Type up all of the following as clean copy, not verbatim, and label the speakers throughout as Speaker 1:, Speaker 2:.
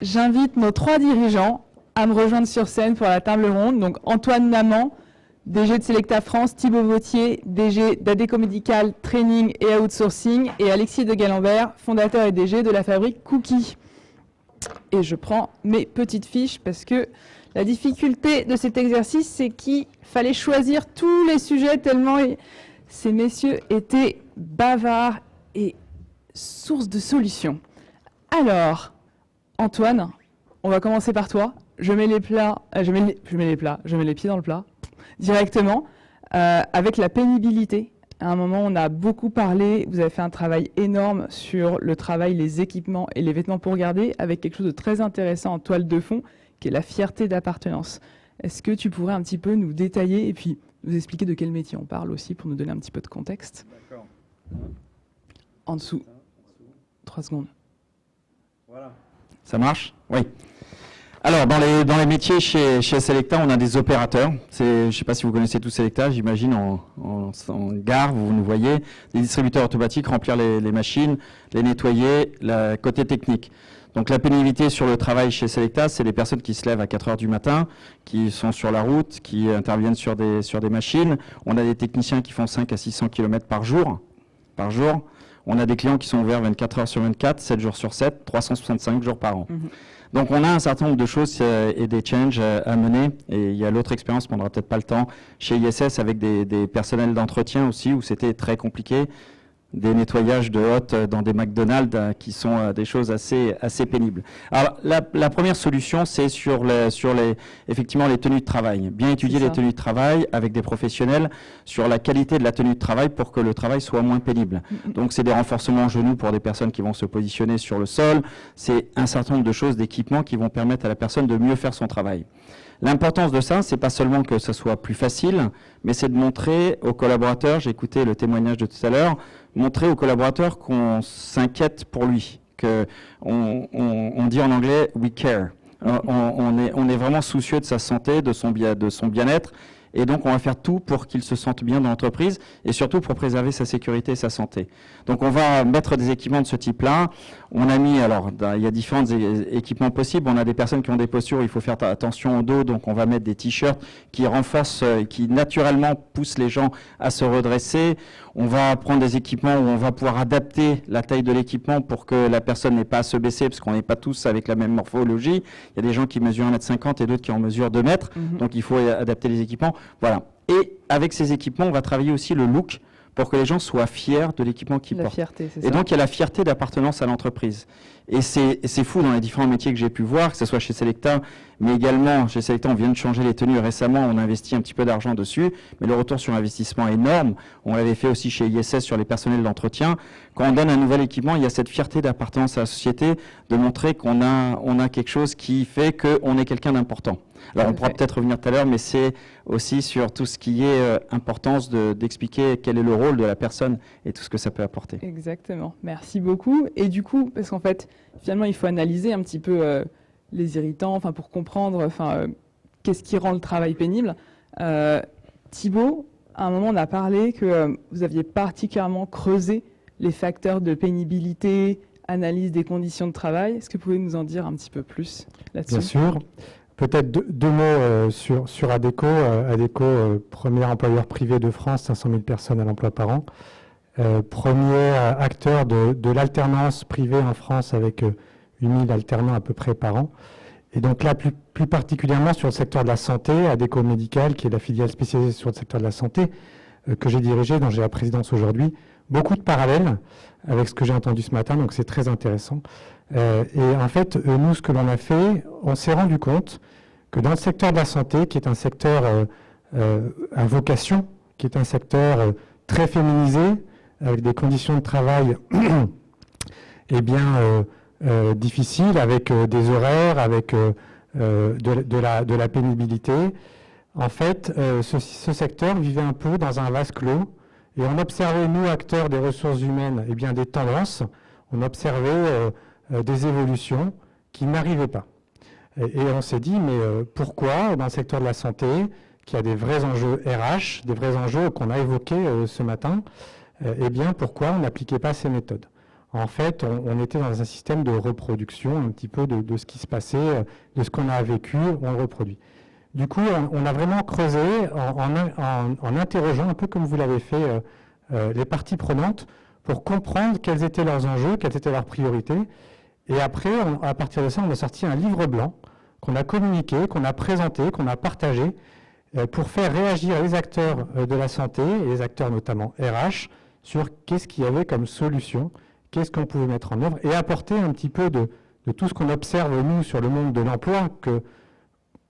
Speaker 1: J'invite nos 3 dirigeants à me rejoindre sur scène pour la table ronde. Donc Antoine Naman, DG de Selecta France, Thibaut Vautier, DG d'Adéco Médical, Training et Outsourcing, et Alexis de Galambert, fondateur et DG de la fabrique Cookie. Et je prends mes petites fiches parce que la difficulté de cet exercice, c'est qu'il fallait choisir tous les sujets tellement ces messieurs étaient bavards et source de solutions. Alors, Antoine, on va commencer par toi. Je mets les pieds dans le plat directement avec la pénibilité. À un moment, on a beaucoup parlé, vous avez fait un travail énorme sur le travail, les équipements et les vêtements pour garder, avec quelque chose de très intéressant en toile de fond, qui est la fierté d'appartenance. Est-ce que tu pourrais un petit peu nous détailler et puis nous expliquer de quel métier on parle aussi pour nous donner un petit peu de contexte?
Speaker 2: D'accord.
Speaker 1: En dessous. 3 secondes.
Speaker 2: Voilà. Ça marche? Oui. Alors, dans les métiers chez Selecta, on a des opérateurs. Je ne sais pas si vous connaissez tous Selecta, j'imagine, en gare, vous nous voyez. Des distributeurs automatiques, remplir les machines, les nettoyer, côté technique. Donc la pénibilité sur le travail chez Selecta, c'est les personnes qui se lèvent à 4 heures du matin, qui sont sur la route, qui interviennent sur des machines. On a des techniciens qui font 5 à 600 km par jour. On a des clients qui sont ouverts 24 heures sur 24, 7 jours sur 7, 365 jours par an. Donc on a un certain nombre de choses et des changes à mener. Et il y a l'autre expérience, mais on n'aura peut-être pas le temps, chez ISS avec des personnels d'entretien aussi, où c'était très compliqué. Des nettoyages de hôtes dans des McDonald's qui sont des choses assez pénibles. Alors la première solution, c'est sur effectivement les tenues de travail. Bien étudier les tenues de travail avec des professionnels sur la qualité de la tenue de travail pour que le travail soit moins pénible. Donc c'est des renforcements genoux pour des personnes qui vont se positionner sur le sol. C'est un certain nombre de choses, d'équipements qui vont permettre à la personne de mieux faire son travail. L'importance de ça, c'est pas seulement que ça soit plus facile, mais c'est de montrer aux collaborateurs, j'ai écouté le témoignage de tout à l'heure, montrer aux collaborateurs qu'on s'inquiète pour lui, on dit en anglais « we care ». On est vraiment soucieux de sa santé, de son bien-être, et donc on va faire tout pour qu'il se sente bien dans l'entreprise et surtout pour préserver sa sécurité et sa santé. Donc on va mettre des équipements de ce type-là. On a mis, alors il y a différents équipements possibles. On a des personnes qui ont des postures, il faut faire attention au dos, donc on va mettre des t-shirts qui renforcent, qui naturellement poussent les gens à se redresser. On va prendre des équipements où on va pouvoir adapter la taille de l'équipement pour que la personne n'ait pas à se baisser, parce qu'on n'est pas tous avec la même morphologie. Il y a des gens qui mesurent 1,50 m et d'autres qui en mesurent 2 mètres, donc il faut adapter les équipements. Voilà. Et avec ces équipements, on va travailler aussi le look pour que les gens soient fiers de l'équipement qu'ils portent.
Speaker 1: Fierté, c'est
Speaker 2: et
Speaker 1: ça.
Speaker 2: Donc, il y a la fierté d'appartenance à l'entreprise. Et c'est fou dans les différents métiers que j'ai pu voir, que ce soit chez Selecta, mais également chez Selecta, on vient de changer les tenues récemment, on a investi un petit peu d'argent dessus, mais le retour sur investissement est énorme. On l'avait fait aussi chez ISS sur les personnels d'entretien. Quand on donne un nouvel équipement, il y a cette fierté d'appartenance à la société, de montrer qu'on a quelque chose qui fait qu'on est quelqu'un d'important. Alors on pourra peut-être revenir tout à l'heure, mais c'est aussi sur tout ce qui est importance d'expliquer quel est le rôle de la personne et tout ce que ça peut apporter.
Speaker 1: Exactement, merci beaucoup. Et du coup, parce qu'en fait, finalement, il faut analyser un petit peu les irritants, pour comprendre qu'est-ce qui rend le travail pénible. Thibaut, à un moment, on a parlé que vous aviez particulièrement creusé les facteurs de pénibilité, analyse des conditions de travail. Est-ce que vous pouvez nous en dire un petit peu plus là-dessus?
Speaker 3: Bien sûr. Peut-être deux mots sur Adéco. Adéco, premier employeur privé de France, 500 000 personnes à l'emploi par an. Premier acteur de l'alternance privée en France avec 8000 alternants à peu près par an. Et donc là, plus particulièrement sur le secteur de la santé, Adéco Médical, qui est la filiale spécialisée sur le secteur de la santé, que j'ai dirigée, dont j'ai la présidence aujourd'hui. Beaucoup de parallèles avec ce que j'ai entendu ce matin, donc c'est très intéressant. Et en fait, nous, ce que l'on a fait, on s'est rendu compte que dans le secteur de la santé, qui est un secteur à vocation, qui est un secteur très féminisé, avec des conditions de travail difficiles, avec des horaires, avec de la pénibilité. En fait, ce secteur vivait un peu dans un vase clos, et on observait, nous, acteurs des ressources humaines, des tendances, on observait des évolutions qui n'arrivaient pas. Et on s'est dit, mais pourquoi, dans le secteur de la santé, qui a des vrais enjeux RH, des vrais enjeux qu'on a évoqués ce matin, pourquoi on n'appliquait pas ces méthodes? En fait, on était dans un système de reproduction un petit peu de ce qui se passait, de ce qu'on a vécu, on le reproduit. Du coup, on a vraiment creusé en interrogeant, un peu comme vous l'avez fait, les parties prenantes pour comprendre quels étaient leurs enjeux, quelles étaient leurs priorités. Et après, à partir de ça, on a sorti un livre blanc qu'on a communiqué, qu'on a présenté, qu'on a partagé pour faire réagir les acteurs de la santé, et les acteurs notamment RH, sur qu'est-ce qu'il y avait comme solution, qu'est-ce qu'on pouvait mettre en œuvre, et apporter un petit peu de tout ce qu'on observe, nous, sur le monde de l'emploi,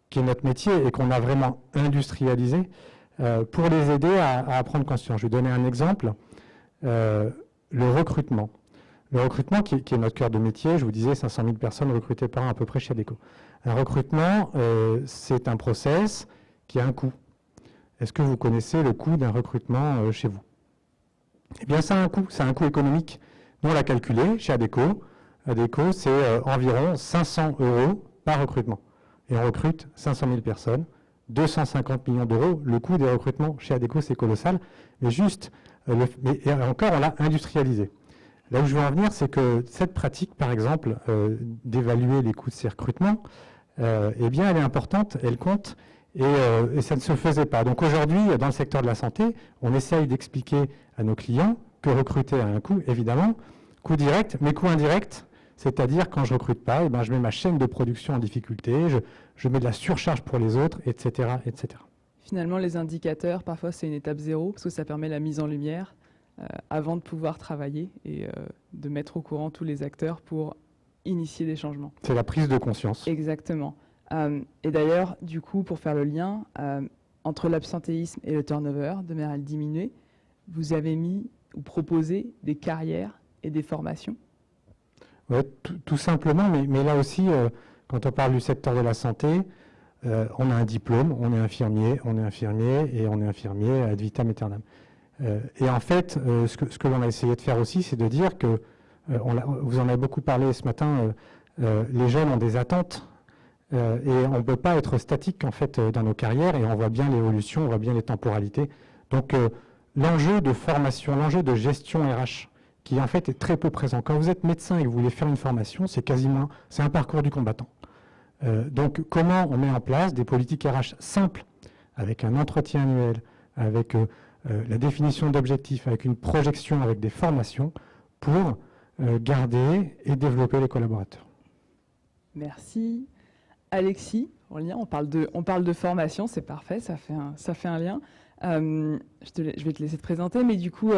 Speaker 3: qui est notre métier et qu'on a vraiment industrialisé, pour les aider à prendre conscience. Je vais donner un exemple, le recrutement. Le recrutement, qui est notre cœur de métier, je vous disais 500 000 personnes recrutées par an à peu près chez Adecco. Un recrutement, c'est un process qui a un coût. Est-ce que vous connaissez le coût d'un recrutement chez vous? Eh bien, ça a un coût. C'est un coût économique. Nous, on l'a calculé chez Adecco. Adecco, c'est environ 500 € par recrutement. Et on recrute 500 000 personnes, 250 millions d'euros. Le coût des recrutements chez Adecco, c'est colossal. Mais juste, et encore, on l'a industrialisé. Là où je veux en venir, c'est que cette pratique, par exemple, d'évaluer les coûts de ces recrutements, eh bien, elle est importante, elle compte, et ça ne se faisait pas. Donc aujourd'hui, dans le secteur de la santé, on essaye d'expliquer à nos clients que recruter a un coût, évidemment, coût direct, mais coût indirect, c'est-à-dire quand je ne recrute pas, eh ben, je mets ma chaîne de production en difficulté, je mets de la surcharge pour les autres, etc., etc.
Speaker 1: Finalement, les indicateurs, parfois, c'est une étape zéro, parce que ça permet la mise en lumière avant de pouvoir travailler et de mettre au courant tous les acteurs pour initier des changements.
Speaker 3: C'est la prise de conscience.
Speaker 1: Exactement. Et d'ailleurs, du coup, pour faire le lien entre l'absentéisme et le turnover, de manière à le diminuer, vous avez mis ou proposé des carrières et des formations?
Speaker 3: Ouais, tout simplement, mais là aussi, quand on parle du secteur de la santé, on a un diplôme, on est infirmier et on est infirmier ad vitam aeternam. Et en fait, ce que l'on a essayé de faire aussi, c'est de dire que, vous en avez beaucoup parlé ce matin, les jeunes ont des attentes et on ne peut pas être statique en fait dans nos carrières, et on voit bien l'évolution, on voit bien les temporalités. Donc l'enjeu de formation, l'enjeu de gestion RH, qui en fait est très peu présent. Quand vous êtes médecin et que vous voulez faire une formation, c'est un parcours du combattant. Donc comment on met en place des politiques RH simples, avec un entretien annuel, avec la définition d'objectifs, avec une projection, avec des formations, pour garder et développer les collaborateurs.
Speaker 1: Merci. Alexis, on parle de formation, c'est parfait, ça fait un lien. Je vais te laisser te présenter, mais du coup,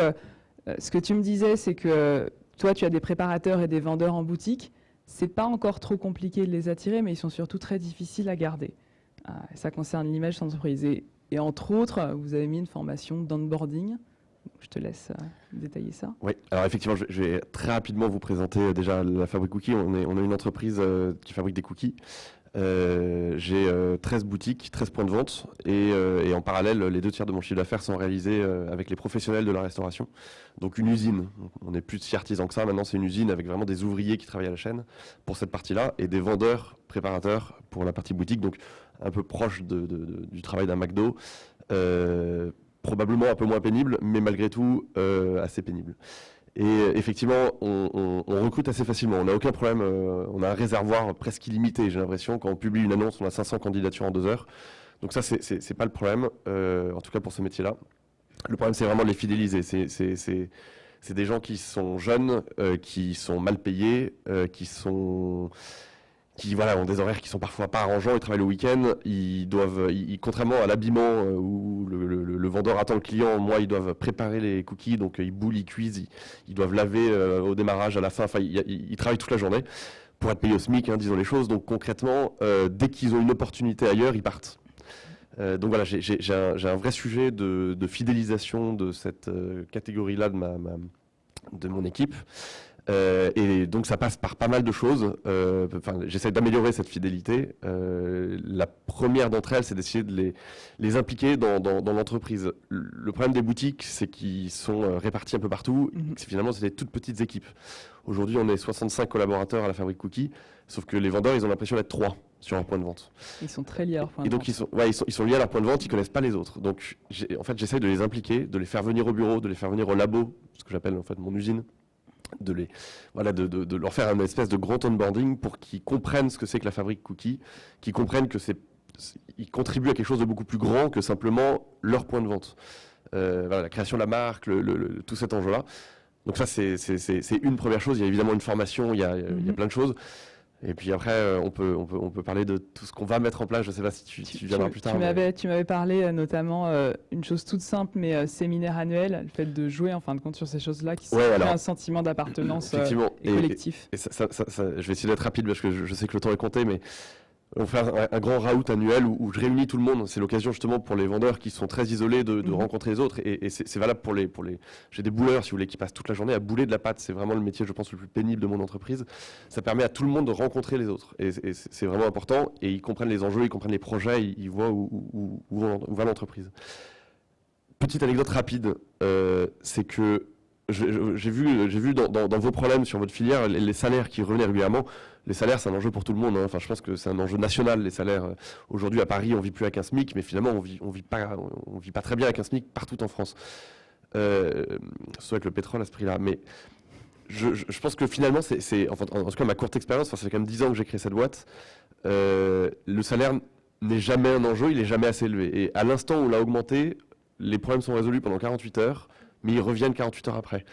Speaker 1: ce que tu me disais, c'est que toi, tu as des préparateurs et des vendeurs en boutique. C'est pas encore trop compliqué de les attirer, mais ils sont surtout très difficiles à garder. Ça concerne l'image d'entreprise. Et entre autres, vous avez mis une formation d'onboarding. Je te laisse détailler ça.
Speaker 4: Oui, alors effectivement, je vais très rapidement vous présenter déjà la Fabrique Cookies. On a une entreprise qui fabrique des cookies. J'ai 13 boutiques, 13 points de vente, et en parallèle, les 2 tiers de mon chiffre d'affaires sont réalisés avec les professionnels de la restauration. Donc une usine, on n'est plus si artisan que ça, maintenant c'est une usine avec vraiment des ouvriers qui travaillent à la chaîne pour cette partie-là, et des vendeurs, préparateurs pour la partie boutique, donc un peu proche du travail d'un McDo, probablement un peu moins pénible, mais malgré tout assez pénible. Et effectivement, on recrute assez facilement. On n'a aucun problème. On a un réservoir presque illimité. J'ai l'impression, quand on publie une annonce, on a 500 candidatures en 2 heures. Donc ça, c'est pas le problème, en tout cas pour ce métier-là. Le problème, c'est vraiment de les fidéliser. C'est des gens qui sont jeunes, qui sont mal payés, qui ont des horaires qui sont parfois pas arrangeants, ils travaillent le week-end, contrairement à l'habillement où le vendeur attend le client, ils doivent préparer les cookies, donc ils boulent, ils cuisent, ils doivent laver au démarrage, à la fin, ils travaillent toute la journée pour être payés au SMIC, disons les choses. Donc concrètement, dès qu'ils ont une opportunité ailleurs, ils partent. Donc voilà, j'ai un vrai sujet de fidélisation de cette catégorie-là de mon équipe. Et donc ça passe par pas mal de choses. J'essaie d'améliorer cette fidélité. La première d'entre elles, c'est d'essayer de les impliquer dans l'entreprise. Le problème des boutiques, c'est qu'ils sont répartis un peu partout. Finalement, c'est des toutes petites équipes. Aujourd'hui, on est 65 collaborateurs à la Fabrique Cookies, sauf que les vendeurs, ils ont l'impression d'être 3 sur un point de vente.
Speaker 1: Ils sont très liés à leur point de
Speaker 4: vente. Et donc, ils sont liés à leur point de vente, ils connaissent pas les autres. Donc, j'essaie de les impliquer, de les faire venir au bureau, de les faire venir au labo, ce que j'appelle en fait mon usine, de leur faire un espèce de grand onboarding pour qu'ils comprennent ce que c'est que la fabrique cookie, qu'ils comprennent que ils contribuent à quelque chose de beaucoup plus grand que simplement leur point de vente. La création de la marque, tout cet enjeu-là. Donc ça, c'est une première chose. Il y a évidemment une formation, il y a plein de choses. Et puis après, on peut parler de tout ce qu'on va mettre en place. Je ne sais pas si tu viendras plus tard.
Speaker 1: Tu m'avais parlé notamment une chose toute simple, mais séminaire annuel, le fait de jouer en fin de compte sur ces choses-là qui créent un sentiment d'appartenance et collectif.
Speaker 4: Et ça, je vais essayer d'être rapide parce que je sais que le temps est compté, mais on fait un grand raout annuel où je réunis tout le monde. C'est l'occasion justement pour les vendeurs qui sont très isolés de rencontrer les autres. Et c'est valable pour les. J'ai des bouleurs, si vous voulez, qui passent toute la journée à bouler de la pâte. C'est vraiment le métier, je pense, le plus pénible de mon entreprise. Ça permet à tout le monde de rencontrer les autres. Et c'est vraiment important. Et ils comprennent les enjeux, ils comprennent les projets, ils voient où va l'entreprise. Petite anecdote rapide, c'est que j'ai vu dans vos problèmes sur votre filière les salaires qui revenaient régulièrement. Les salaires, c'est un enjeu pour tout le monde. Enfin, je pense que c'est un enjeu national. Les salaires, aujourd'hui à Paris, on vit plus avec un SMIC, mais finalement, on vit pas très bien avec un SMIC partout en France. Soit avec le pétrole à ce prix-là. Mais je pense que finalement, en tout cas ma courte expérience, ça fait quand même 10 ans que j'ai créé cette boîte. Le salaire n'est jamais un enjeu, il est jamais assez élevé. Et à l'instant où on l'a augmenté, les problèmes sont résolus pendant 48 heures, mais ils reviennent 48 heures après.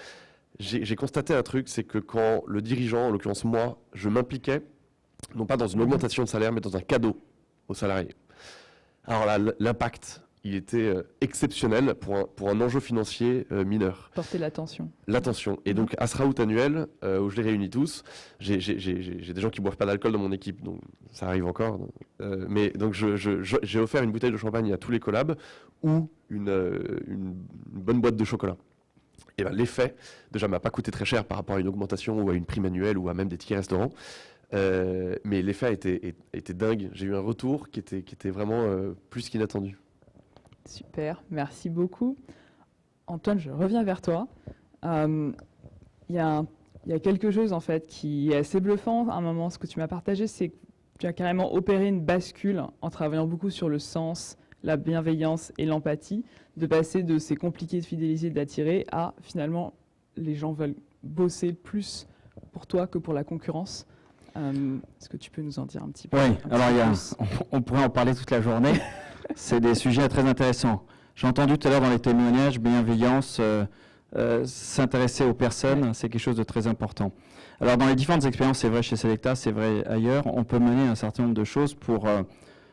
Speaker 4: J'ai constaté un truc, c'est que quand le dirigeant, en l'occurrence moi, je m'impliquais, non pas dans une augmentation de salaire, mais dans un cadeau aux salariés. Alors là, l'impact, il était exceptionnel pour un enjeu financier mineur.
Speaker 1: Porter l'attention.
Speaker 4: L'attention. Et donc, à ce raout annuel, où je les réunis tous, j'ai des gens qui ne boivent pas d'alcool dans mon équipe, donc ça arrive encore. Mais donc, j'ai offert une bouteille de champagne à tous les collabs ou une bonne boîte de chocolat. Et ben, l'effet, déjà, m'a pas coûté très cher par rapport à une augmentation ou à une prime annuelle ou à même des tickets restaurants. Mais l'effet a été dingue. J'ai eu un retour qui était vraiment plus qu'inattendu.
Speaker 1: Super, merci beaucoup. Antoine, je reviens vers toi. Il y a quelque chose en fait qui est assez bluffant. À un moment, ce que tu m'as partagé, c'est que tu as carrément opéré une bascule en travaillant beaucoup sur le sens, la bienveillance et l'empathie, de passer de c'est compliqué de fidéliser, d'attirer, à finalement les gens veulent bosser plus pour toi que pour la concurrence. Est-ce que tu peux nous en dire un petit peu?
Speaker 2: Oui, alors on pourrait en parler toute la journée. C'est des sujets très intéressants. J'ai entendu tout à l'heure dans les témoignages, bienveillance, s'intéresser aux personnes, c'est quelque chose de très important. Alors dans les différentes expériences, c'est vrai chez Selecta, c'est vrai ailleurs, on peut mener un certain nombre de choses pour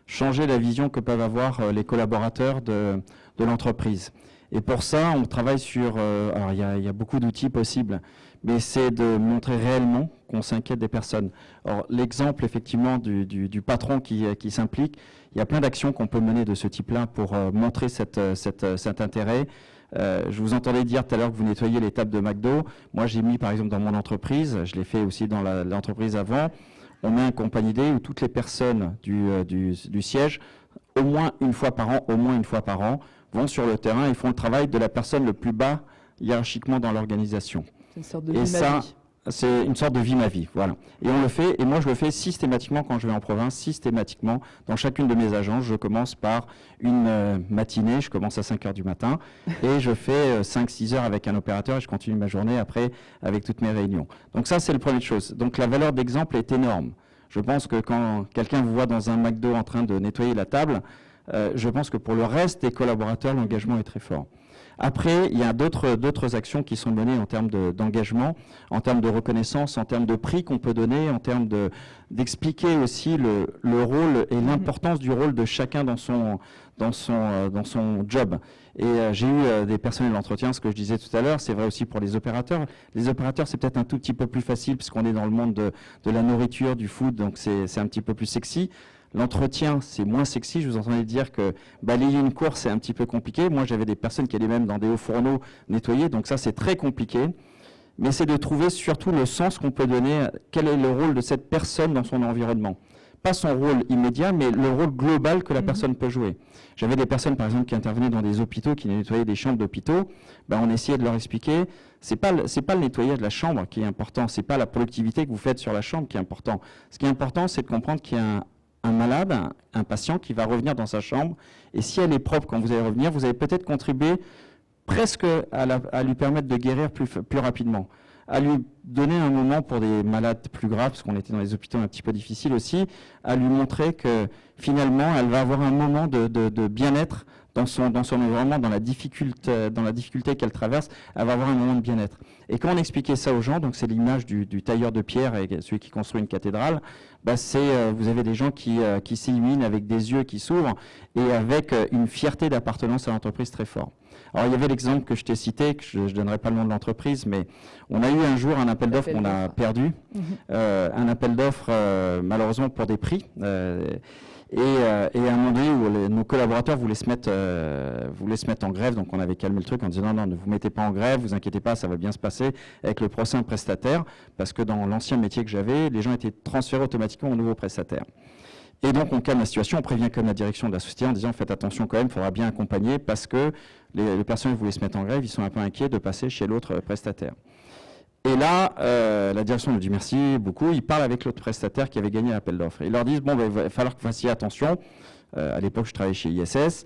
Speaker 2: changer la vision que peuvent avoir les collaborateurs de l'entreprise. Et pour ça, on travaille sur... alors, il y a beaucoup d'outils possibles, mais c'est de montrer réellement qu'on s'inquiète des personnes. Alors, l'exemple, effectivement, du patron qui s'implique, il y a plein d'actions qu'on peut mener de ce type-là pour montrer cet intérêt. Je vous entendais dire tout à l'heure que vous nettoyez les tables de McDo. Moi, j'ai mis, par exemple, dans mon entreprise, je l'ai fait aussi dans l'entreprise avant, on met un compagnie D où toutes les personnes du siège, au moins une fois par an, vont sur le terrain et font le travail de la personne le plus bas hiérarchiquement dans l'organisation.
Speaker 1: C'est une sorte de vie ma vie.
Speaker 2: C'est une sorte de vie ma vie, voilà. Et on le fait, et moi je le fais systématiquement quand je vais en province, systématiquement. Dans chacune de mes agences, je commence par une matinée, je commence à 5h du matin, et je fais 5-6 heures avec un opérateur, et je continue ma journée après avec toutes mes réunions. Donc ça, c'est la première chose. Donc la valeur d'exemple est énorme. Je pense que quand quelqu'un vous voit dans un McDo en train de nettoyer la table, je pense que pour le reste des collaborateurs, l'engagement est très fort. Après, il y a d'autres actions qui sont menées en termes d'engagement, en termes de reconnaissance, en termes de prix qu'on peut donner, en termes d'expliquer aussi le rôle et l'importance du rôle de chacun dans son job. Et j'ai eu des personnels d'entretien, ce que je disais tout à l'heure, c'est vrai aussi pour les opérateurs. Les opérateurs, c'est peut-être un tout petit peu plus facile puisqu'on est dans le monde de la nourriture, du food, donc c'est un petit peu plus sexy. L'entretien, c'est moins sexy. Je vous entendais dire que balayer une cour, c'est un petit peu compliqué. Moi, j'avais des personnes qui allaient même dans des hauts fourneaux nettoyer, donc ça, c'est très compliqué. Mais c'est de trouver surtout le sens qu'on peut donner, quel est le rôle de cette personne dans son environnement. Pas son rôle immédiat, mais le rôle global que la personne peut jouer. J'avais des personnes, par exemple, qui intervenaient dans des hôpitaux, qui nettoyaient des chambres d'hôpitaux. On essayait de leur expliquer, c'est pas le nettoyage de la chambre qui est important, c'est pas la productivité que vous faites sur la chambre qui est important. Ce qui est important, c'est de comprendre qu'il y a un malade, un patient qui va revenir dans sa chambre, et si elle est propre quand vous allez revenir, vous allez peut-être contribuer presque à lui permettre de guérir plus rapidement. à lui donner un moment pour des malades plus graves, parce qu'on était dans les hôpitaux un petit peu difficiles aussi, à lui montrer que finalement, elle va avoir un moment de bien-être dans son environnement, dans la difficulté qu'elle traverse, elle va avoir un moment de bien-être. Et quand on expliquait ça aux gens, donc c'est l'image du tailleur de pierre et celui qui construit une cathédrale, vous avez des gens qui s'illuminent avec des yeux qui s'ouvrent et avec une fierté d'appartenance à l'entreprise très forte. Alors il y avait l'exemple que je t'ai cité, que je ne donnerai pas le nom de l'entreprise, mais on a eu un jour un appel d'offres qu'on a perdu, un appel d'offres malheureusement pour des prix. Et à un moment donné où nos collaborateurs voulaient se mettre en grève, donc on avait calmé le truc en disant non, ne vous mettez pas en grève, vous inquiétez pas, ça va bien se passer avec le prochain prestataire, parce que dans l'ancien métier que j'avais, les gens étaient transférés automatiquement au nouveau prestataire. Et donc on calme la situation, on prévient comme la direction de la société en disant faites attention quand même, il faudra bien accompagner parce que les personnes qui voulaient se mettre en grève, ils sont un peu inquiets de passer chez l'autre prestataire. Et là, la direction nous dit merci beaucoup. Ils parlent avec l'autre prestataire qui avait gagné l'appel d'offres. Ils leur disent, bon, il va falloir que vous fassiez attention. À l'époque, je travaillais chez ISS.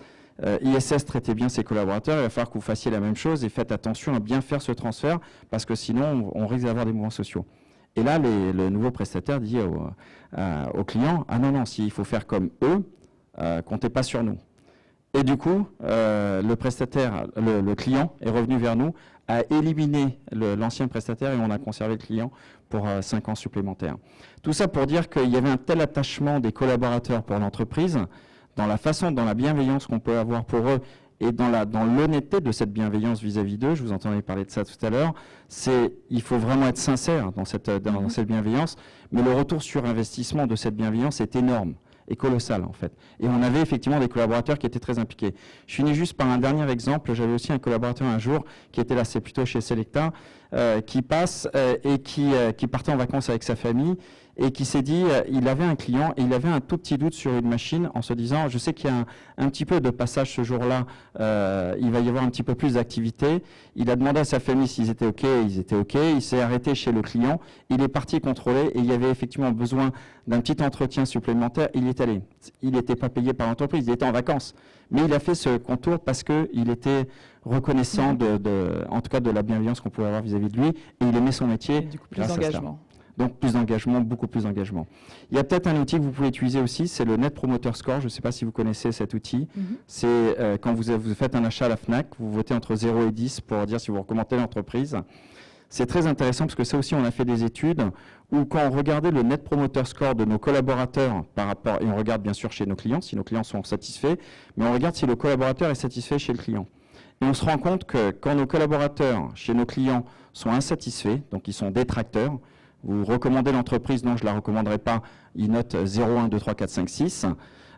Speaker 2: ISS traitait bien ses collaborateurs. Il va falloir que vous fassiez la même chose et faites attention à bien faire ce transfert parce que sinon, on risque d'avoir des mouvements sociaux. Et là, le nouveau prestataire dit au client, ah non, s'il faut faire comme eux, comptez pas sur nous. Et du coup, le client est revenu vers nous, a éliminé l'ancien prestataire et on a conservé le client pour 5 ans supplémentaires. Tout ça pour dire qu'il y avait un tel attachement des collaborateurs pour l'entreprise, dans la façon, dans la bienveillance qu'on peut avoir pour eux et dans l'honnêteté de cette bienveillance vis-à-vis d'eux, je vous entendais parler de ça tout à l'heure, il faut vraiment être sincère dans cette bienveillance, mais le retour sur investissement de cette bienveillance est énorme. Est colossal en fait. Et on avait effectivement des collaborateurs qui étaient très impliqués. Je finis juste par un dernier exemple. J'avais aussi un collaborateur un jour qui était là, c'est plutôt chez Selecta, qui passe et qui partait en vacances avec sa famille et qui s'est dit, il avait un client et il avait un tout petit doute sur une machine en se disant, je sais qu'il y a un petit peu de passage ce jour-là, il va y avoir un petit peu plus d'activité. Il a demandé à sa famille s'ils étaient OK, ils étaient OK. Il s'est arrêté chez le client, il est parti contrôler et il y avait effectivement besoin d'un petit entretien supplémentaire. Il y est allé. Il n'était pas payé par l'entreprise, il était en vacances. Mais il a fait ce contour parce qu'il était reconnaissant en tout cas de la bienveillance qu'on pouvait avoir vis-à-vis de lui et il aimait son métier.
Speaker 1: Et du coup, plus d'engagement.
Speaker 2: Donc plus d'engagement, beaucoup plus d'engagement. Il y a peut-être un outil que vous pouvez utiliser aussi, c'est le Net Promoter Score. Je ne sais pas si vous connaissez cet outil. C'est quand vous faites un achat à la FNAC, vous votez entre 0 et 10 pour dire si vous recommandez l'entreprise. C'est très intéressant parce que ça aussi, on a fait des études où quand on regardait le Net Promoter Score de nos collaborateurs par rapport, et on regarde bien sûr chez nos clients, si nos clients sont satisfaits, mais on regarde si le collaborateur est satisfait chez le client. Et on se rend compte que quand nos collaborateurs chez nos clients sont insatisfaits, donc ils sont détracteurs, vous recommandez l'entreprise, non, je ne la recommanderai pas, ils notent 0, 1, 2, 3, 4, 5, 6,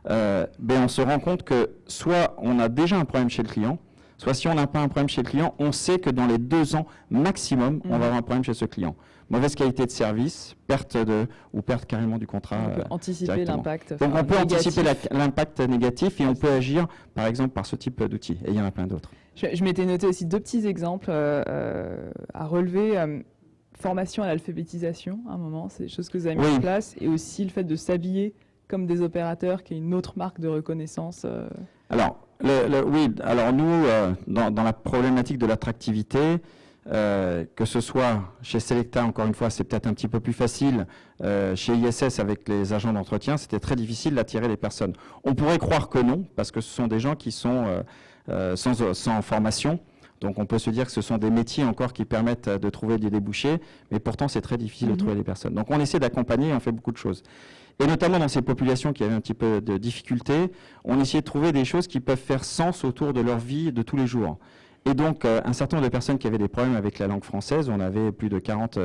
Speaker 2: on se rend compte que soit on a déjà un problème chez le client, soit si on n'a pas un problème chez le client, on sait que dans les 2 ans maximum, on va avoir un problème chez ce client. Mauvaise qualité de service, perte carrément du contrat.
Speaker 1: On peut anticiper l'impact.
Speaker 2: Donc on peut anticiper l'impact négatif et on peut agir par exemple par ce type d'outils. Et il y en a plein d'autres.
Speaker 1: Je m'étais noté aussi 2 petits exemples à relever. Formation à l'alphabétisation, à un moment, c'est des choses que vous avez mis en place, et aussi le fait de s'habiller comme des opérateurs, qui est une autre marque de reconnaissance.
Speaker 2: Alors, alors nous, dans la problématique de l'attractivité, que ce soit chez Selecta, encore une fois, c'est peut-être un petit peu plus facile, chez ISS avec les agents d'entretien, c'était très difficile d'attirer les personnes. On pourrait croire que non, parce que ce sont des gens qui sont sans formation. Donc on peut se dire que ce sont des métiers encore qui permettent de trouver des débouchés, mais pourtant c'est très difficile de trouver des personnes. Donc on essaie d'accompagner et on fait beaucoup de choses. Et notamment dans ces populations qui avaient un petit peu de difficultés, on essayait de trouver des choses qui peuvent faire sens autour de leur vie de tous les jours. Et donc un certain nombre de personnes qui avaient des problèmes avec la langue française, on avait plus de 40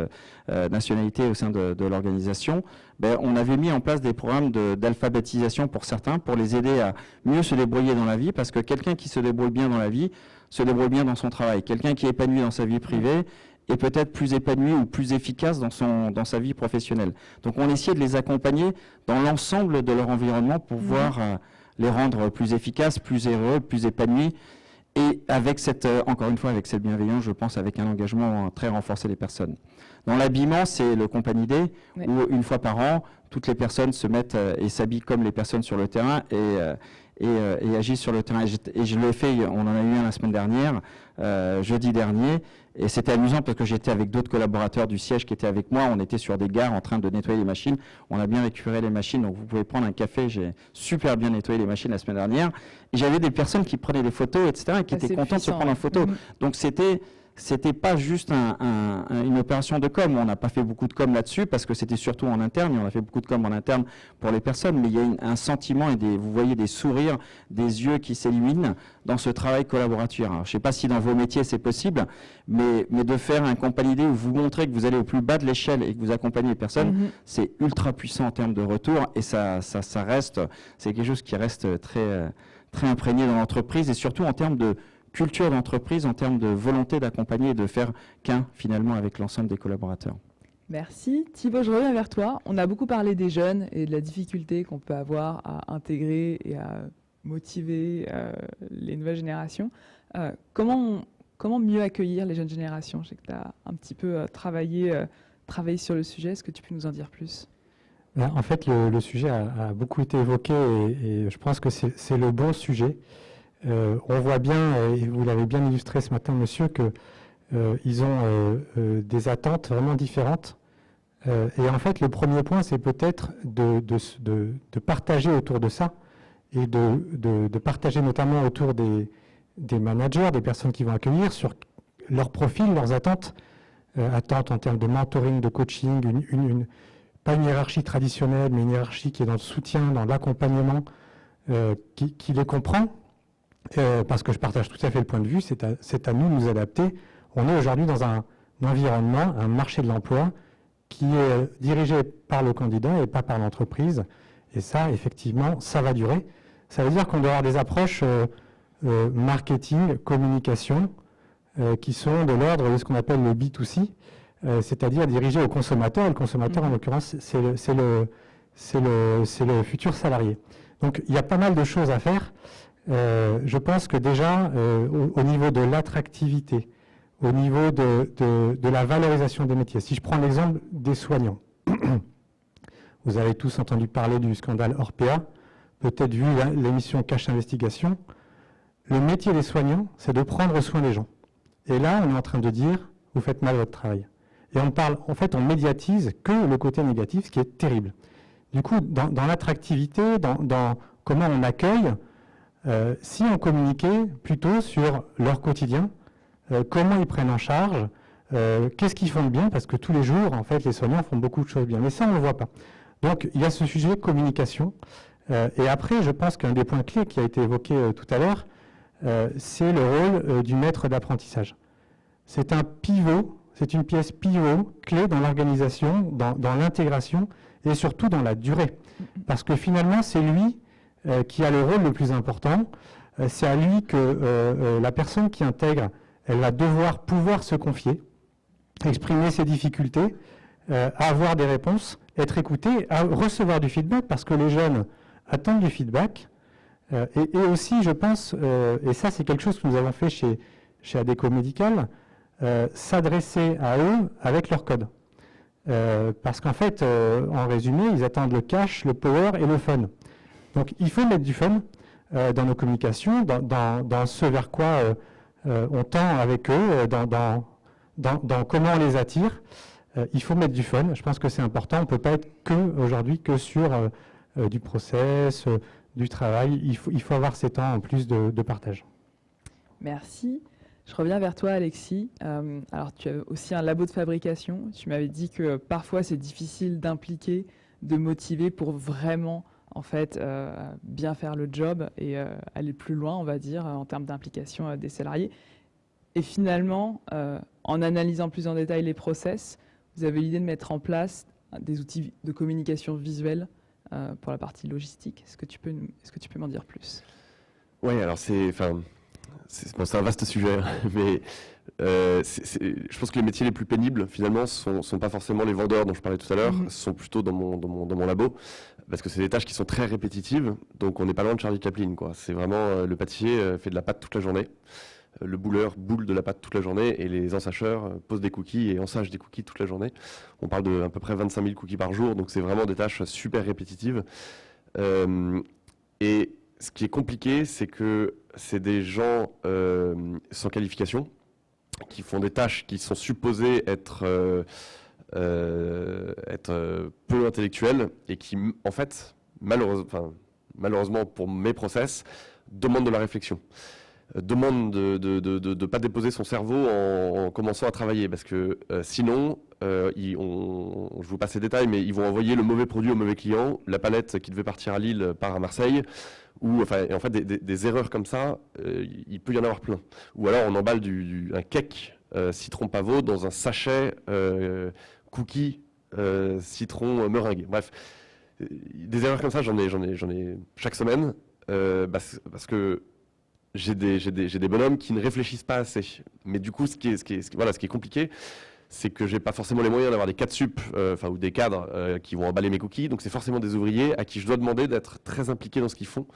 Speaker 2: nationalités au sein de l'organisation, on avait mis en place des programmes d'alphabétisation pour certains, pour les aider à mieux se débrouiller dans la vie, parce que quelqu'un qui se débrouille bien dans la vie, se débrouille bien dans son travail. Quelqu'un qui est épanoui dans sa vie privée est peut-être plus épanoui ou plus efficace dans sa vie professionnelle. Donc on essayait de les accompagner dans l'ensemble de leur environnement pour pouvoir les rendre plus efficaces, plus heureux, plus épanouis. Et avec encore une fois, avec cette bienveillance, je pense, avec un engagement très renforcé des personnes. Dans l'habillement, c'est le Company Day,
Speaker 1: Ouais.
Speaker 2: où une fois par an, toutes les personnes se mettent et s'habillent comme les personnes sur le terrain et agissent sur le terrain. Et je l'ai fait, on en a eu un la semaine dernière, jeudi dernier, et c'était amusant parce que j'étais avec d'autres collaborateurs du siège qui étaient avec moi, on était sur des gares en train de nettoyer les machines, on a bien récupéré les machines, donc vous pouvez prendre un café, j'ai super bien nettoyé les machines la semaine dernière, et j'avais des personnes qui prenaient des photos, etc., et qui étaient
Speaker 1: c'est
Speaker 2: contentes de se
Speaker 1: puissant,
Speaker 2: prendre en photo.
Speaker 1: Mhm.
Speaker 2: Donc c'était pas juste une opération de com. On n'a pas fait beaucoup de com là-dessus parce que c'était surtout en interne et on a fait beaucoup de com en interne pour les personnes. Mais il y a un sentiment et vous voyez des sourires, des yeux qui s'illuminent dans ce travail collaboratif. Alors, je ne sais pas si dans vos métiers c'est possible, mais de faire un Company Day où vous montrez que vous allez au plus bas de l'échelle et que vous accompagnez les personnes,
Speaker 1: Mhm.
Speaker 2: c'est ultra puissant en termes de retour et ça reste, c'est quelque chose qui reste très, très imprégné dans l'entreprise et surtout en termes de culture d'entreprise, en termes de volonté d'accompagner et de faire qu'un finalement avec l'ensemble des collaborateurs.
Speaker 1: Merci. Thibaut, je reviens vers toi. On a beaucoup parlé des jeunes et de la difficulté qu'on peut avoir à intégrer et à motiver les nouvelles générations. Comment mieux accueillir les jeunes générations? Je sais que tu as un petit peu travaillé sur le sujet. Est-ce que tu peux nous en dire plus?
Speaker 3: En fait, le sujet a beaucoup été évoqué et je pense que c'est le bon sujet. On voit bien, et vous l'avez bien illustré ce matin, monsieur, qu'ils ont des attentes vraiment différentes. Et en fait, le premier point, c'est peut-être de partager autour de ça et de partager notamment autour des managers, des personnes qui vont accueillir, sur leur profil, leurs attentes. Attentes en termes de mentoring, de coaching, pas une hiérarchie traditionnelle, mais une hiérarchie qui est dans le soutien, dans l'accompagnement, qui les comprend. Parce que je partage tout à fait le point de vue, c'est à nous de nous adapter. On est aujourd'hui dans un environnement, un marché de l'emploi qui est dirigé par le candidat et pas par l'entreprise. Et ça, effectivement, ça va durer. Ça veut dire qu'on doit avoir des approches marketing, communication, qui sont de l'ordre de ce qu'on appelle le B2C, c'est-à-dire dirigé au consommateur. Et le consommateur, en l'occurrence, c'est le futur salarié. Donc, il y a pas mal de choses à faire. Je pense que déjà, au niveau de l'attractivité, au niveau de la valorisation des métiers, si je prends l'exemple des soignants, vous avez tous entendu parler du scandale Orpea, peut-être vu l'émission Cash Investigation. Le métier des soignants, c'est de prendre soin des gens. Et là, on est en train de dire, vous faites mal votre travail. Et on médiatise que le côté négatif, ce qui est terrible. Du coup, dans l'attractivité, dans comment on accueille, si on communiquait plutôt sur leur quotidien, comment ils prennent en charge, qu'est-ce qu'ils font de bien, parce que tous les jours, en fait, les soignants font beaucoup de choses bien. Mais ça, on ne le voit pas. Donc, il y a ce sujet de communication. Et après, je pense qu'un des points clés qui a été évoqué tout à l'heure, c'est le rôle du maître d'apprentissage. C'est un pivot, c'est une pièce pivot clé dans l'organisation, dans l'intégration et surtout dans la durée. Parce que finalement, c'est lui qui a le rôle le plus important. C'est à lui que la personne qui intègre, elle va devoir pouvoir se confier, exprimer ses difficultés, avoir des réponses, être écouté, recevoir du feedback, parce que les jeunes attendent du feedback. Et aussi, je pense, et ça c'est quelque chose que nous avons fait chez Adecco Médical, s'adresser à eux avec leur code. Parce qu'en fait, en résumé, ils attendent le cash, le power et le fun. Donc il faut mettre du fun dans nos communications, dans ce vers quoi on tend avec eux, dans comment on les attire. Il faut mettre du fun, je pense que c'est important. On ne peut pas être aujourd'hui que sur du process, du travail. Il faut avoir ces temps en plus de partage.
Speaker 1: Merci. Je reviens vers toi, Alexis. Alors, tu as aussi un labo de fabrication. Tu m'avais dit que parfois, c'est difficile d'impliquer, de motiver pour vraiment, en fait, bien faire le job et aller plus loin, on va dire, en termes d'implication des salariés. Et finalement, en analysant plus en détail les process, vous avez l'idée de mettre en place des outils de communication visuelle pour la partie logistique. Est-ce que tu peux m'en dire plus?
Speaker 4: Oui, alors c'est un vaste sujet, mais je pense que les métiers les plus pénibles, finalement, sont pas forcément les vendeurs dont je parlais tout à l'heure, ce sont plutôt dans mon labo, parce que c'est des tâches qui sont très répétitives, donc on n'est pas loin de Charlie Chaplin, quoi. C'est vraiment le pâtissier fait de la pâte toute la journée. Le bouleur boule de la pâte toute la journée et les ensacheurs posent des cookies et ensachent des cookies toute la journée. On parle de à peu près 25 000 cookies par jour, donc c'est vraiment des tâches super répétitives. Et ce qui est compliqué, c'est que c'est des gens sans qualification qui font des tâches qui sont supposées être peu intellectuelles et qui, en fait, malheureusement pour mes process, demandent de la réflexion. Demande de ne pas déposer son cerveau en commençant à travailler, parce que sinon, je vous passe les détails, mais ils vont envoyer le mauvais produit au mauvais client, la palette qui devait partir à Lille part à Marseille, et en fait des erreurs comme ça, il peut y en avoir plein. Ou alors on emballe un cake citron pavot dans un sachet cookie citron meringue. Bref, des erreurs comme ça, j'en ai chaque semaine, parce que j'ai des bonhommes qui ne réfléchissent pas assez. Mais du coup, ce qui est compliqué, c'est que j'ai pas forcément les moyens d'avoir des cadres sup, ou des cadres qui vont emballer mes cookies. Donc c'est forcément des ouvriers à qui je dois demander d'être très impliqués dans ce qu'ils font,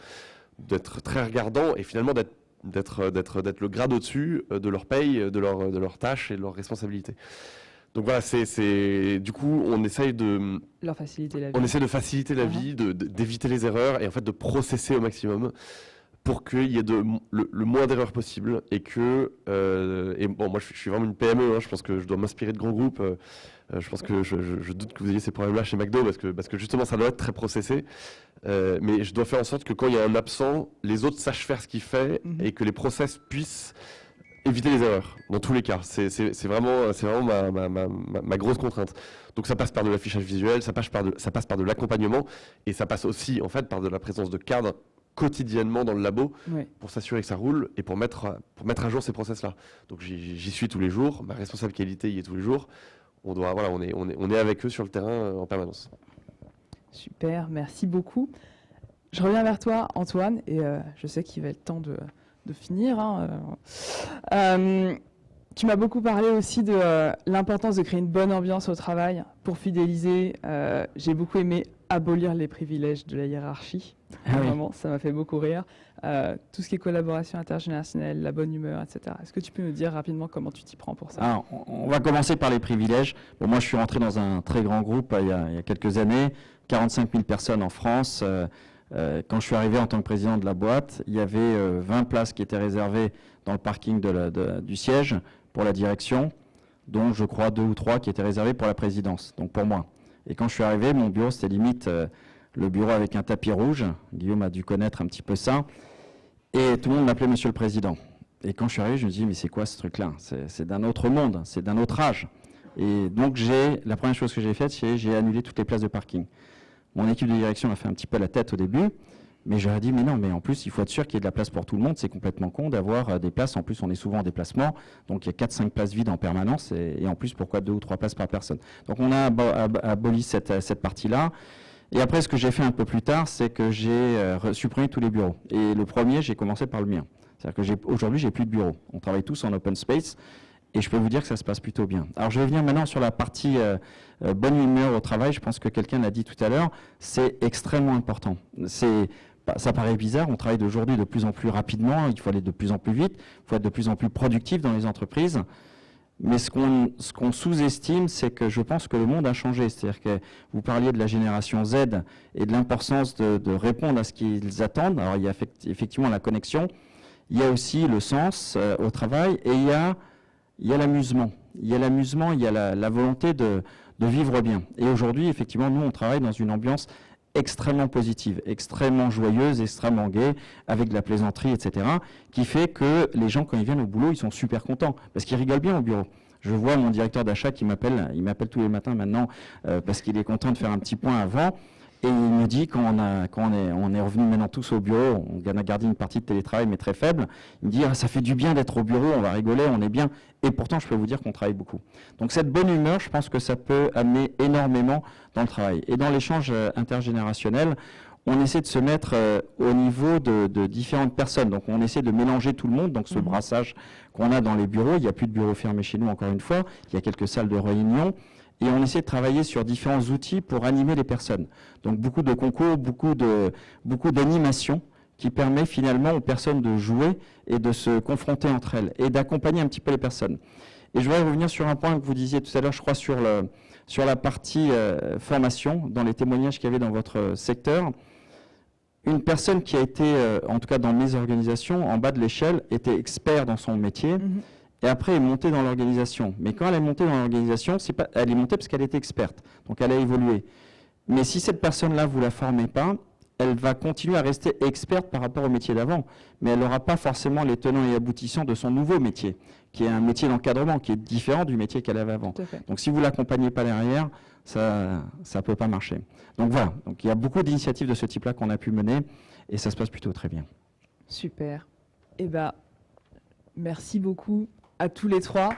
Speaker 4: d'être très regardants et finalement d'être le grade au-dessus de leur paye, de leurs tâches et de leurs responsabilités. Donc voilà, du coup, on essaye de
Speaker 1: leur faciliter la vie.
Speaker 4: On essaie de faciliter la vie, d'éviter les erreurs et en fait de processer au maximum, pour qu'il y ait le moins d'erreurs possible et que moi je suis vraiment une PME, je pense que je dois m'inspirer de grands groupes. Je pense que je doute que vous ayez ces problèmes-là chez McDo parce que justement ça doit être très processé. Mais je dois faire en sorte que quand il y a un absent, les autres sachent faire ce qu'il fait et que les process puissent éviter les erreurs dans tous les cas. C'est vraiment ma grosse contrainte. Donc ça passe par de l'affichage visuel, ça passe par de l'accompagnement et ça passe aussi en fait par de la présence de cadres quotidiennement dans le labo pour s'assurer que ça roule et pour mettre à jour ces process-là. Donc j'y suis tous les jours, ma responsable qualité y est tous les jours. On est avec eux sur le terrain en permanence.
Speaker 1: Super, merci beaucoup. Je reviens vers toi, Antoine, et je sais qu'il va être temps de finir. Tu m'as beaucoup parlé aussi de l'importance de créer une bonne ambiance au travail pour fidéliser. J'ai beaucoup aimé abolir les privilèges de la hiérarchie. Vraiment, ça m'a fait beaucoup rire. Tout ce qui est collaboration intergénérationnelle, la bonne humeur, etc. Est-ce que tu peux nous dire rapidement comment tu t'y prends pour ça?
Speaker 2: Alors, on va commencer par les privilèges. Bon, moi, je suis rentré dans un très grand groupe il y a quelques années, 45 000 personnes en France. Quand je suis arrivé en tant que président de la boîte, il y avait 20 places qui étaient réservées dans le parking du siège pour la direction, dont je crois 2 ou 3 qui étaient réservées pour la présidence, donc pour moi. Et quand je suis arrivé, mon bureau, c'était limite le bureau avec un tapis rouge. Guillaume a dû connaître un petit peu ça. Et tout le monde m'appelait Monsieur le Président. Et quand je suis arrivé, je me dis, mais c'est quoi ce truc-là? C'est d'un autre monde, c'est d'un autre âge. Et donc, la première chose que j'ai faite, c'est j'ai annulé toutes les places de parking. Mon équipe de direction a fait un petit peu la tête au début, mais j'aurais dit, mais non, mais en plus, il faut être sûr qu'il y ait de la place pour tout le monde. C'est complètement con d'avoir des places. En plus, on est souvent en déplacement, donc il y a 4-5 places vides en permanence, et en plus, pourquoi 2 ou 3 places par personne? Donc, on a aboli cette partie-là. Et après, ce que j'ai fait un peu plus tard, c'est que j'ai supprimé tous les bureaux. Et le premier, j'ai commencé par le mien. C'est-à-dire qu'aujourd'hui, j'ai plus de bureau. On travaille tous en open space. Et je peux vous dire que ça se passe plutôt bien. Alors, je vais venir maintenant sur la partie bonne humeur au travail. Je pense que quelqu'un l'a dit tout à l'heure. C'est extrêmement important. Ça paraît bizarre. On travaille d'aujourd'hui de plus en plus rapidement. Il faut aller de plus en plus vite. Il faut être de plus en plus productif dans les entreprises. Mais ce qu'on sous-estime, c'est que je pense que le monde a changé. C'est-à-dire que vous parliez de la génération Z et de l'importance de répondre à ce qu'ils attendent. Alors, il y a effectivement la connexion. Il y a aussi le sens au travail et il y a l'amusement. Il y a l'amusement, il y a la volonté de vivre bien. Et aujourd'hui, effectivement, nous, on travaille dans une ambiance extrêmement positive, extrêmement joyeuse, extrêmement gaie, avec de la plaisanterie, etc., qui fait que les gens, quand ils viennent au boulot, ils sont super contents, parce qu'ils rigolent bien au bureau. Je vois mon directeur d'achat qui m'appelle, il m'appelle tous les matins maintenant, parce qu'il est content de faire un petit point avant. Et il me dit, quand on est revenu maintenant tous au bureau, on a gardé une partie de télétravail, mais très faible, il me dit, ça fait du bien d'être au bureau, on va rigoler, on est bien. Et pourtant, je peux vous dire qu'on travaille beaucoup. Donc cette bonne humeur, je pense que ça peut amener énormément dans le travail. Et dans l'échange intergénérationnel, on essaie de se mettre au niveau de différentes personnes. Donc on essaie de mélanger tout le monde, donc ce brassage qu'on a dans les bureaux. Il n'y a plus de bureaux fermés chez nous, encore une fois. Il y a quelques salles de réunion. Et on essaie de travailler sur différents outils pour animer les personnes. Donc beaucoup de concours, beaucoup d'animations qui permet finalement aux personnes de jouer et de se confronter entre elles et d'accompagner un petit peu les personnes. Et je voudrais revenir sur un point que vous disiez tout à l'heure, je crois, sur la partie formation, dans les témoignages qu'il y avait dans votre secteur. Une personne qui a été, en tout cas dans mes organisations, en bas de l'échelle, était expert dans son métier, et après est montée dans l'organisation. Mais quand elle est montée dans l'organisation, elle est montée parce qu'elle était experte, donc elle a évolué. Mais si cette personne-là, vous ne la formez pas, elle va continuer à rester experte par rapport au métier d'avant, mais elle n'aura pas forcément les tenants et aboutissants de son nouveau métier, qui est un métier d'encadrement, qui est différent du métier qu'elle avait avant. Donc si vous ne l'accompagnez pas derrière, ça ne peut pas marcher. Donc voilà, donc il y a beaucoup d'initiatives de ce type-là qu'on a pu mener, et ça se passe plutôt très bien.
Speaker 1: Super. Eh bien, merci beaucoup à tous les trois.